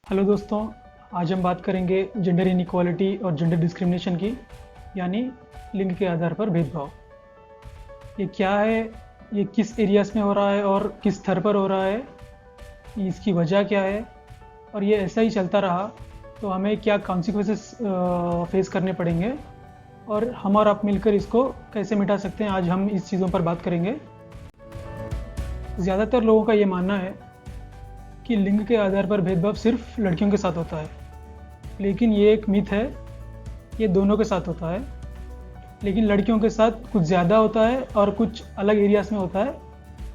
Hello दोस्तों, आज हम बात करेंगे जेंडर इनइक्वालिटी और जेंडर डिस्क्रिमिनेशन की, यानी लिंग के आधार पर भेदभाव। ये क्या है, ये किस एरियाज में हो रहा है और किस स्तर पर हो रहा है, इसकी वजह क्या है, और ये ऐसा ही चलता रहा तो हमें क्या कॉन्सिक्वेंसेस फेस करने पड़ेंगे और हम और आप मिलकर इसको कैसे मिटा सकते हैं। आज हम इस चीज़ों पर बात करेंगे। ज़्यादातर लोगों का ये मानना है कि लिंग के आधार पर भेदभाव सिर्फ लड़कियों के साथ होता है, लेकिन ये एक मिथ है। ये दोनों के साथ होता है, लेकिन लड़कियों के साथ कुछ ज़्यादा होता है और कुछ अलग एरियाज़ में होता है।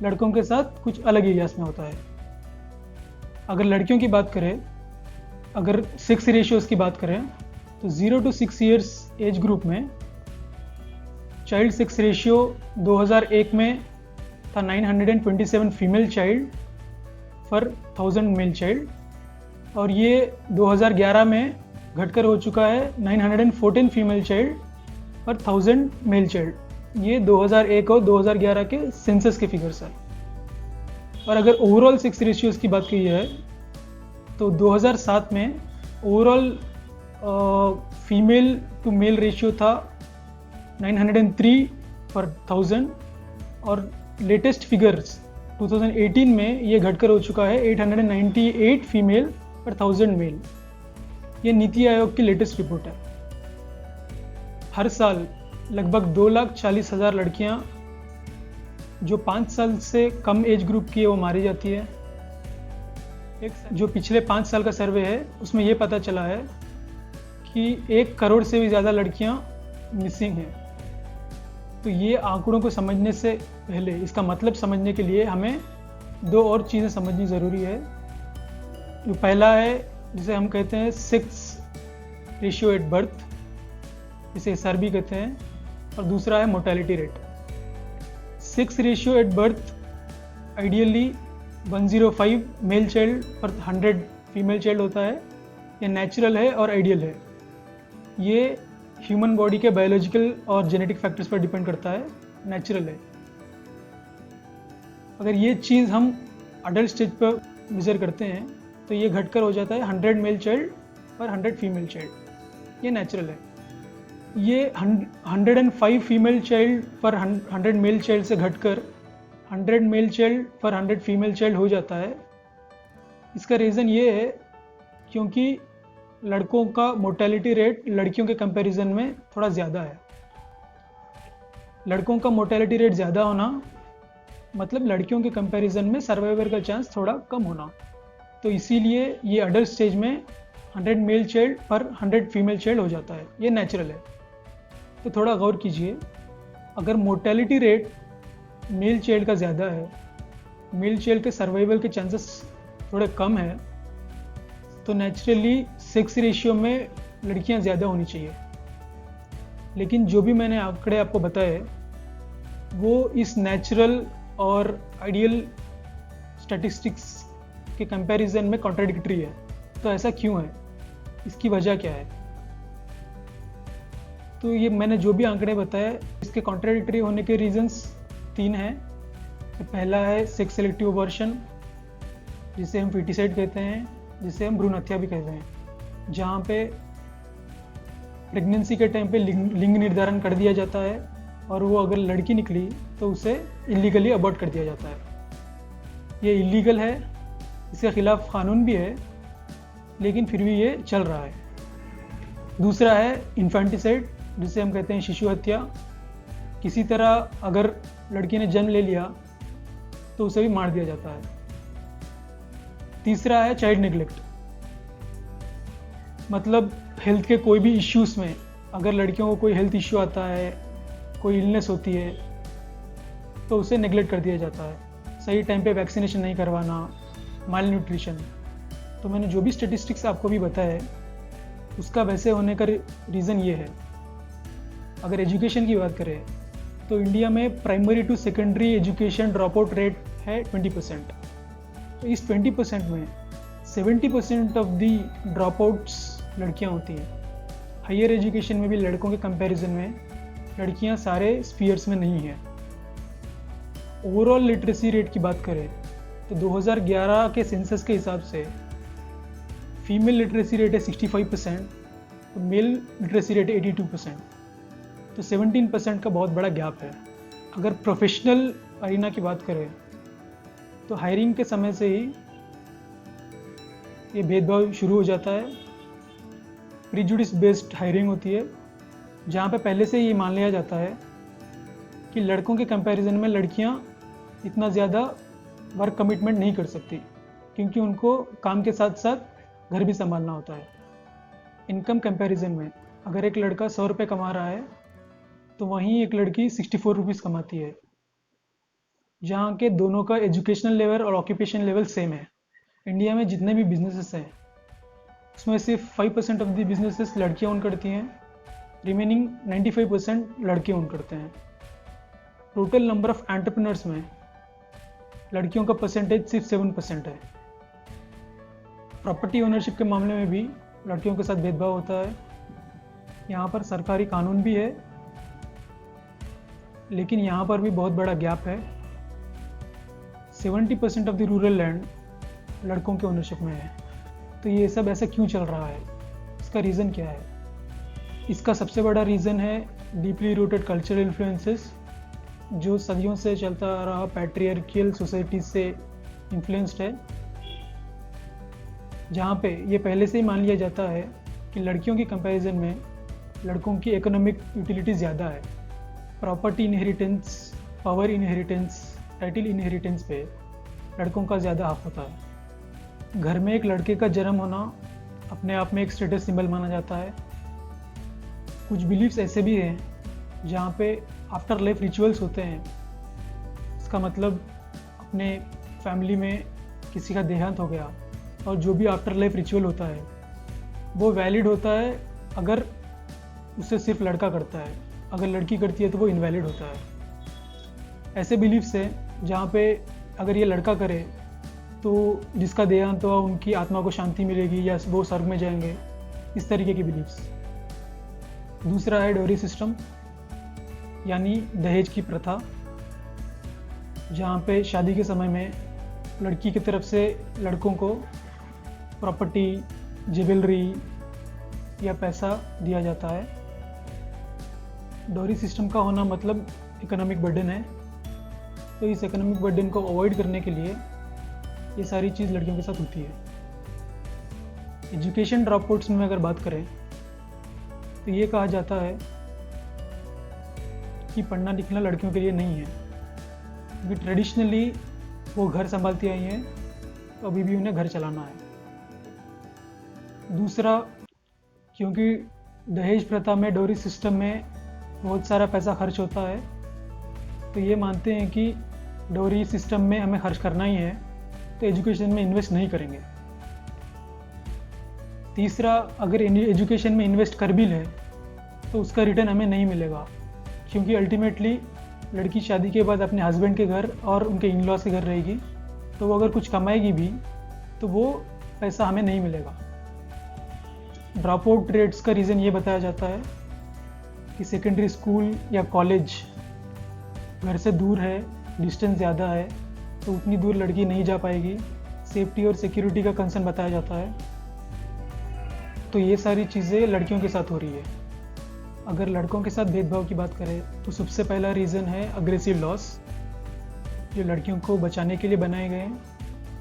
लड़कों के साथ कुछ अलग एरियाज़ में होता है। अगर लड़कियों की बात करें, अगर सेक्स रेशियोज़ की बात करें, तो 0 to 6 ईयर्स एज ग्रुप में चाइल्ड सेक्स रेशियो 2001 में था 927 फीमेल चाइल्ड पर 1000 मेल चाइल्ड, और ये 2011 में घटकर हो चुका है 914 फीमेल चाइल्ड पर 1000 मेल चाइल्ड। ये 2001 और 2011 के सेंसस के फिगर्स है। और अगर ओवरऑल सेक्स रेशियोज की बात की है तो 2007 में overall female to male ratio था 903 पर 1000, और लेटेस्ट फिगर्स 2018 में ये घटकर हो चुका है 898 फीमेल पर 1000 मेल। ये नीति आयोग की लेटेस्ट रिपोर्ट है। हर साल लगभग 2,40,000 लड़कियां जो 5 साल से कम एज ग्रुप की है वो मारी जाती है। एक जो पिछले 5 साल का सर्वे है उसमें ये पता चला है कि 1 करोड़ से भी ज़्यादा लड़कियां मिसिंग हैं। तो ये आंकड़ों को समझने से पहले, इसका मतलब समझने के लिए हमें 2 और चीज़ें समझनी ज़रूरी है। जो पहला है, जिसे हम कहते हैं सेक्स रेशियो एट बर्थ, जिसे SRB कहते हैं, और दूसरा है mortality rate. Sex ratio at birth ideally 105 male child पर 100 फीमेल चाइल्ड होता है। ये नेचुरल है और आइडियल है। ये ह्यूमन बॉडी के बायोलॉजिकल और जेनेटिक फैक्टर्स पर डिपेंड करता है, नेचुरल है। अगर ये चीज़ हम अडल्ट स्टेज पर मेजर करते हैं तो ये घटकर हो जाता है 100 मेल चाइल्ड पर 100 फीमेल चाइल्ड। ये नेचुरल है। ये 105 फीमेल चाइल्ड पर 100 मेल चाइल्ड से घटकर 100 मेल चाइल्ड पर 100 फीमेल चाइल्ड हो जाता है। इसका रीज़न ये है क्योंकि लड़कों का मोर्टेलिटी रेट लड़कियों के कंपैरिजन में थोड़ा ज़्यादा है। लड़कों का मोर्टेलिटी रेट ज़्यादा होना मतलब लड़कियों के कंपैरिजन में सर्वाइवल का चांस थोड़ा कम होना। तो इसीलिए ये अडल्ट स्टेज में 100 मेल चाइल्ड पर 100 फीमेल चाइल्ड हो जाता है। ये नेचुरल है। तो थोड़ा गौर कीजिए, अगर मोर्टेलिटी रेट मेल चाइल्ड का ज़्यादा है, मेल चाइल्ड के सर्वाइवल के चांसेस थोड़े कम है, तो नेचुरली सेक्स रेशियो में लड़कियां ज़्यादा होनी चाहिए। लेकिन जो भी मैंने आंकड़े आपको बताए वो इस नेचुरल और आइडियल स्टैटिस्टिक्स के कंपैरिजन में कॉन्ट्राडिक्टरी है। तो ऐसा क्यों है, इसकी वजह क्या है? तो ये मैंने जो भी आंकड़े बताए, इसके कॉन्ट्राडिक्टरी होने के रीजंस 3 हैं। तो पहला है सेक्स सेलेक्टिव अबॉर्शन, जिसे हम फीटिसाइड कहते हैं, जिसे हम भ्रूण हत्या भी कहते हैं, जहाँ पे प्रेगनेंसी के टाइम पे लिंग निर्धारण कर दिया जाता है और वो अगर लड़की निकली तो उसे इलीगली अबॉर्ट कर दिया जाता है। ये इलीगल है, इसके खिलाफ कानून भी है, लेकिन फिर भी ये चल रहा है। दूसरा है इन्फेंटिसाइड, जिसे हम कहते हैं शिशु हत्या। किसी तरह अगर लड़की ने जन्म ले लिया तो उसे भी मार दिया जाता है। तीसरा है चाइल्ड नेग्लेक्ट, मतलब हेल्थ के कोई भी इश्यूज़ में अगर लड़कियों को कोई हेल्थ इश्यू आता है, कोई इलनेस होती है, तो उसे नेग्लेक्ट कर दिया जाता है। सही टाइम पे वैक्सीनेशन नहीं करवाना, माल न्यूट्रिशन। तो मैंने जो भी स्टेटिस्टिक्स आपको भी बताया है उसका वैसे होने का रीज़न ये है। अगर एजुकेशन की बात करें तो इंडिया में primary to secondary education drop out rate है 20%। तो इस 20% में 70% ऑफ दी ड्रॉप आउट्स लड़कियाँ होती हैं। हायर एजुकेशन में भी लड़कों के कंपैरिजन में लड़कियाँ सारे स्पीयर्स में नहीं हैं। ओवरऑल लिटरेसी रेट की बात करें तो 2011 के सेंसस के हिसाब से फीमेल लिटरेसी रेट है 65%, तो मेल लिटरेसी रेट है 82%, तो 17% का बहुत बड़ा गैप है। अगर प्रोफेशनल अरीना की बात करें तो हायरिंग के समय से ही ये भेदभाव शुरू हो जाता है। प्रीजुडिस बेस्ड हायरिंग होती है, जहाँ पे पहले से ये मान लिया जाता है कि लड़कों के कंपैरिजन में लड़कियाँ इतना ज़्यादा वर्क कमिटमेंट नहीं कर सकती, क्योंकि उनको काम के साथ साथ घर भी संभालना होता है। इनकम कंपैरिजन में अगर एक लड़का 100 रुपये कमा रहा है तो वहीं एक लड़की 64 रुपीज़ कमाती है, जहाँ के दोनों का एजुकेशनल लेवल और ऑक्यूपेशन लेवल सेम है। इंडिया में जितने भी बिजनेसेस हैं उसमें सिर्फ 5% ऑफ द बिजनेसेस लड़कियाँ ओन करती हैं, रिमेनिंग 95% लड़के ओन करते हैं। टोटल नंबर ऑफ एंटरप्रेन्योर्स में लड़कियों का परसेंटेज सिर्फ 7% है। प्रॉपर्टी ओनरशिप के मामले में भी लड़कियों के साथ भेदभाव होता है। यहाँ पर सरकारी कानून भी है, लेकिन यहाँ पर भी बहुत बड़ा गैप है। 70% ऑफ द रूरल लैंड लड़कों के ओनरशिप में है। तो ये सब ऐसा क्यों चल रहा है, इसका रीज़न क्या है? इसका सबसे बड़ा रीज़न है डीपली रूटेड कल्चरल इन्फ्लुएंसेस, जो सदियों से चलता आ रहा पैट्रियार्कियल सोसाइटी से इन्फ्लुएंस्ड है, जहाँ पे ये पहले से ही मान लिया जाता है कि लड़कियों की कंपैरिजन में लड़कों की इकोनॉमिक यूटिलिटी ज़्यादा है। Property inheritance, power inheritance, title inheritance पे लड़कों का ज़्यादा हक होता है। घर में एक लड़के का जन्म होना अपने आप में एक स्टेटस सिंबल माना जाता है। कुछ बिलीव्स ऐसे भी हैं जहाँ पे आफ्टर लाइफ रिचुअल्स होते हैं। इसका मतलब अपने फैमिली में किसी का देहांत हो गया और जो भी आफ्टर लाइफ रिचुअल होता है वो वैलिड होता है अगर उसे सिर्फ लड़का करता है, अगर लड़की करती है तो वो इनवैलिड होता है। ऐसे बिलीव्स हैं जहाँ पे अगर ये लड़का करे तो जिसका देहांत हुआ उनकी आत्मा को शांति मिलेगी या वो स्वर्ग में जाएंगे, इस तरीके की बिलीव्स। दूसरा है डोरी सिस्टम, यानी दहेज की प्रथा, जहाँ पे शादी के समय में लड़की की तरफ से लड़कों को प्रॉपर्टी, ज्वेलरी या पैसा दिया जाता है। डोरी सिस्टम का होना मतलब इकोनॉमिक बर्डन है, तो इस इकोनॉमिक बर्डन को अवॉइड करने के लिए ये सारी चीज़ लड़कियों के साथ होती है। एजुकेशन ड्रॉप आउट्स में अगर बात करें तो ये कहा जाता है कि पढ़ना लिखना लड़कियों के लिए नहीं है, क्योंकि ट्रेडिशनली वो घर संभालती आई हैं तो अभी भी उन्हें घर चलाना है। दूसरा, क्योंकि दहेज प्रथा में, डोरी सिस्टम में बहुत सारा पैसा खर्च होता है, तो ये मानते हैं कि डोरी सिस्टम में हमें खर्च करना ही है तो एजुकेशन में इन्वेस्ट नहीं करेंगे। तीसरा, अगर एजुकेशन में इन्वेस्ट कर भी लें तो उसका रिटर्न हमें नहीं मिलेगा, क्योंकि अल्टीमेटली लड़की शादी के बाद अपने हस्बैंड के घर और उनके इन लॉज के घर रहेगी, तो वो अगर कुछ कमाएगी भी तो वो पैसा हमें नहीं मिलेगा। ड्रॉप आउट रेट्स का रीज़न ये बताया जाता है कि सेकेंडरी स्कूल या कॉलेज घर से दूर है, डिस्टेंस ज़्यादा है, तो उतनी दूर लड़की नहीं जा पाएगी। सेफ्टी और सिक्योरिटी का कंसर्न बताया जाता है। तो ये सारी चीज़ें लड़कियों के साथ हो रही है। अगर लड़कों के साथ भेदभाव की बात करें तो सबसे पहला रीज़न है अग्रेसिव लॉस, जो लड़कियों को बचाने के लिए बनाए गए हैं,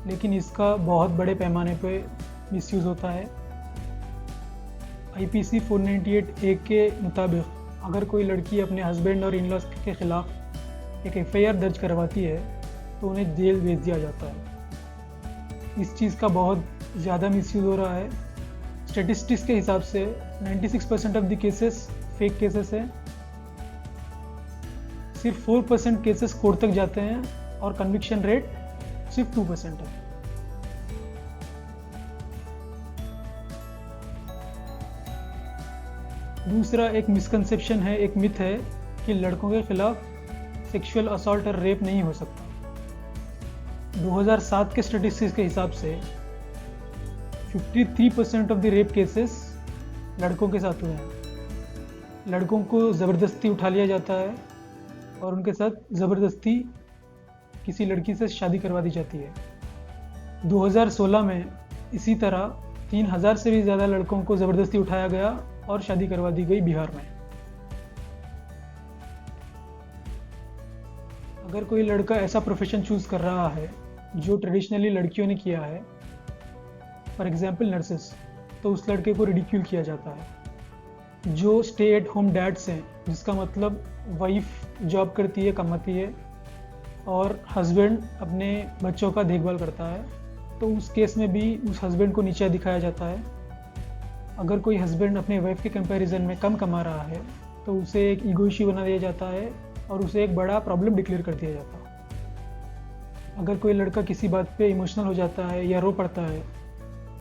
लेकिन इसका बहुत बड़े पैमाने पे मिसयूज़ होता है। IPC 498A के मुताबिक अगर कोई लड़की अपने हस्बैंड और इन लॉज के ख़िलाफ़ एक FIR दर्ज करवाती है तो उन्हें जेल भेज दिया जाता है। इस चीज़ का बहुत ज़्यादा मिसयूज़ हो रहा है। स्टैटिस्टिक्स के हिसाब से 96% of the cases fake cases हैं। सिर्फ 4% केसेस कोर्ट तक जाते हैं और कन्विक्शन रेट सिर्फ 2% है। दूसरा एक मिसकंसेप्शन है, एक मिथ है कि लड़कों के खिलाफ सेक्सुअल असॉल्ट और रेप नहीं हो सकता। 2007 के स्टैटिस्टिक्स के हिसाब से 53% ऑफ द रेप केसेस लड़कों के साथ हुए हैं। लड़कों को ज़बरदस्ती उठा लिया जाता है और उनके साथ ज़बरदस्ती किसी लड़की से शादी करवा दी जाती है। 2016 में इसी तरह 3000 से भी ज़्यादा लड़कों को ज़बरदस्ती उठाया गया और शादी करवा दी गई बिहार में। अगर कोई लड़का ऐसा प्रोफेशन चूज़ कर रहा है जो ट्रेडिशनली लड़कियों ने किया है, फॉर एग्जाम्पल नर्सेस, तो उस लड़के को रिडिक्यूल किया जाता है। जो स्टे एट होम डैड्स हैं, जिसका मतलब वाइफ जॉब करती है, कमाती है और हस्बैंड अपने बच्चों का देखभाल करता है, तो उस केस में भी उस हस्बैंड को नीचा दिखाया जाता है। अगर कोई हस्बैंड अपने वाइफ के कंपैरिजन में कम कमा रहा है तो उसे एक ईगो इश्यू बना दिया जाता है और उसे एक बड़ा प्रॉब्लम डिक्लेयर कर दिया जाता है। अगर कोई लड़का किसी बात पे इमोशनल हो जाता है या रो पड़ता है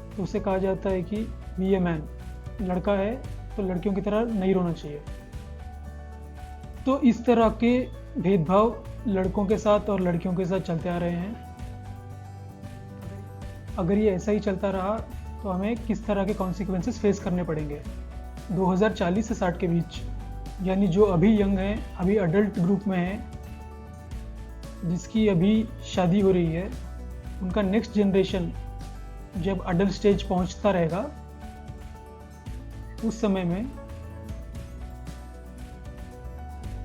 तो उसे कहा जाता है कि बी ए मैन, लड़का है तो लड़कियों की तरह नहीं रोना चाहिए। तो इस तरह के भेदभाव लड़कों के साथ और लड़कियों के साथ चलते आ रहे हैं। अगर ये ऐसा ही चलता रहा तो हमें किस तरह के कॉन्सिक्वेंसेस फेस करने पड़ेंगे। 2040 से 60 के बीच, यानी जो अभी यंग हैं, अभी अडल्ट ग्रुप में हैं, जिसकी अभी शादी हो रही है, उनका नेक्स्ट जनरेशन जब अडल्ट स्टेज पहुंचता रहेगा, उस समय में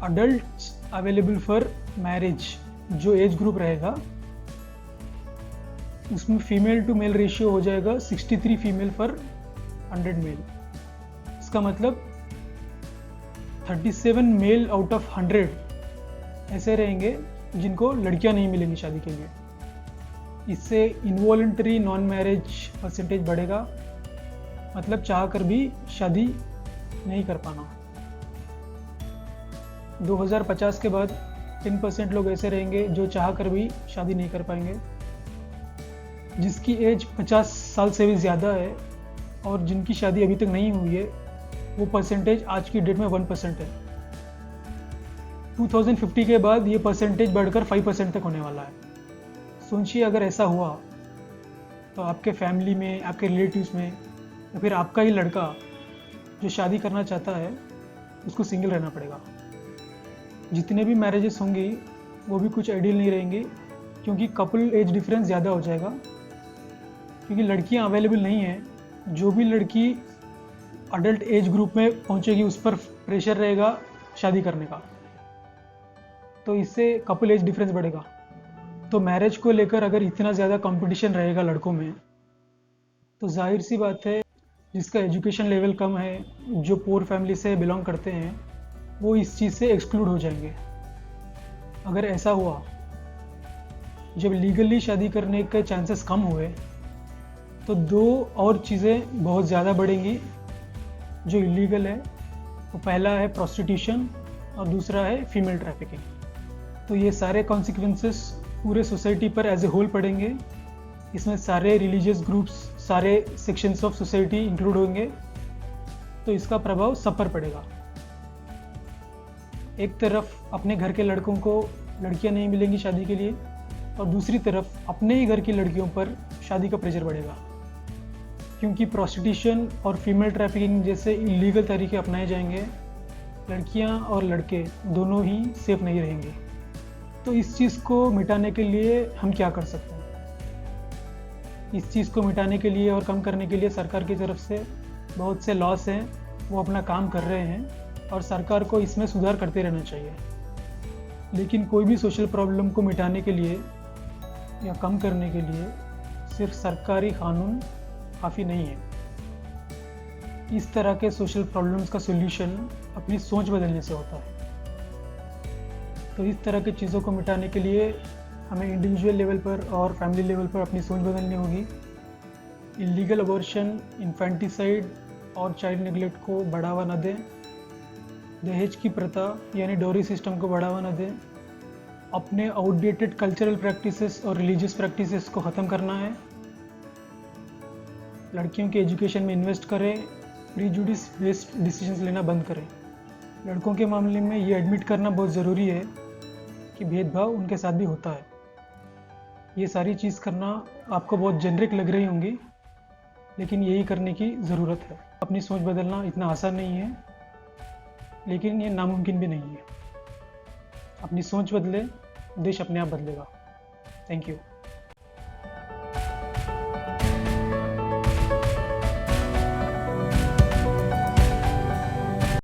अडल्ट अवेलेबल फॉर मैरिज जो एज ग्रुप रहेगा, उसमें फीमेल टू मेल रेशियो हो जाएगा 63 फीमेल फॉर 100 मेल। इसका मतलब 37 मेल आउट ऑफ 100 ऐसे रहेंगे जिनको लड़कियां नहीं मिलेंगी शादी के लिए। इससे इनवॉलंटरी नॉन मैरिज परसेंटेज बढ़ेगा, मतलब चाह कर भी शादी नहीं कर पाना। 2050 के बाद 10% लोग ऐसे रहेंगे जो चाह कर भी शादी नहीं कर पाएंगे। जिसकी एज 50 साल से भी ज़्यादा है और जिनकी शादी अभी तक नहीं हुई है, वो परसेंटेज आज की डेट में 1% है। 2050 के बाद ये परसेंटेज बढ़कर 5% तक होने वाला है। सोचिए अगर ऐसा हुआ तो आपके फैमिली में, आपके रिलेटिव्स में, या फिर आपका ही लड़का जो शादी करना चाहता है उसको सिंगल रहना पड़ेगा। जितने भी मैरिजेस होंगी वो भी कुछ आइडियल नहीं रहेंगी, क्योंकि कपल एज डिफरेंस ज़्यादा हो जाएगा, क्योंकि लड़कियां अवेलेबल नहीं हैं। जो भी लड़की अडल्ट एज ग्रुप में पहुंचेगी उस पर प्रेशर रहेगा शादी करने का, तो इससे कपल एज डिफरेंस बढ़ेगा। तो मैरिज को लेकर अगर इतना ज़्यादा कंपटीशन रहेगा लड़कों में, तो जाहिर सी बात है जिसका एजुकेशन लेवल कम है, जो पुअर फैमिली से बिलोंग करते हैं, वो इस चीज़ से एक्सक्लूड हो जाएंगे। अगर ऐसा हुआ, जब लीगली शादी करने के चांसेस कम हुए, तो दो और चीज़ें बहुत ज़्यादा बढ़ेंगी जो इलीगल है। वो पहला है प्रोस्टिट्यूशन और दूसरा है फीमेल ट्रैफिकिंग। तो ये सारे कॉन्सिक्वेंसेस पूरे सोसाइटी पर एज ए होल पड़ेंगे। इसमें सारे रिलीजियस ग्रुप्स, सारे सेक्शंस ऑफ सोसाइटी इंक्लूड होंगे, तो इसका प्रभाव सब पर पड़ेगा। एक तरफ अपने घर के लड़कों को लड़कियां नहीं मिलेंगी शादी के लिए, और दूसरी तरफ अपने ही घर की लड़कियों पर शादी का प्रेशर बढ़ेगा, क्योंकि प्रोस्टिट्यूशन और फीमेल ट्रैफिकिंग जैसे इलीगल तरीके अपनाए जाएंगे। लड़कियां और लड़के दोनों ही सेफ नहीं रहेंगे। तो इस चीज़ को मिटाने के लिए हम क्या कर सकते हैं? इस चीज़ को मिटाने के लिए और कम करने के लिए सरकार की तरफ से बहुत से लॉस हैं, वो अपना काम कर रहे हैं और सरकार को इसमें सुधार करते रहना चाहिए। लेकिन कोई भी सोशल प्रॉब्लम को मिटाने के लिए या कम करने के लिए सिर्फ सरकारी कानून काफ़ी नहीं है। इस तरह के सोशल प्रॉब्लम्स का सॉल्यूशन अपनी सोच बदलने से होता है। तो इस तरह की चीज़ों को मिटाने के लिए हमें इंडिविजुअल लेवल पर और फैमिली लेवल पर अपनी सोच बदलनी होगी। इलीगल अबॉर्शन, इन्फेंटिसाइड और चाइल्ड नेग्लेक्ट को बढ़ावा न दें। दहेज की प्रथा यानी डोरी सिस्टम को बढ़ावा न दें। अपने आउटडेटेड कल्चरल प्रैक्टिसेस और रिलीजियस प्रैक्टिसेस को ख़त्म करना है। लड़कियों के एजुकेशन में इन्वेस्ट करें। प्रीजुडिस बेस्ड डिसीजंस लेना बंद करें। लड़कों के मामले में ये एडमिट करना बहुत ज़रूरी है कि भेदभाव उनके साथ भी होता है। ये सारी चीज़ करना आपको बहुत जेनरिक लग रही होंगी, लेकिन यही करने की ज़रूरत है। अपनी सोच बदलना इतना आसान नहीं है, लेकिन ये नामुमकिन भी नहीं है। अपनी सोच बदले, देश अपने आप बदलेगा। Thank you.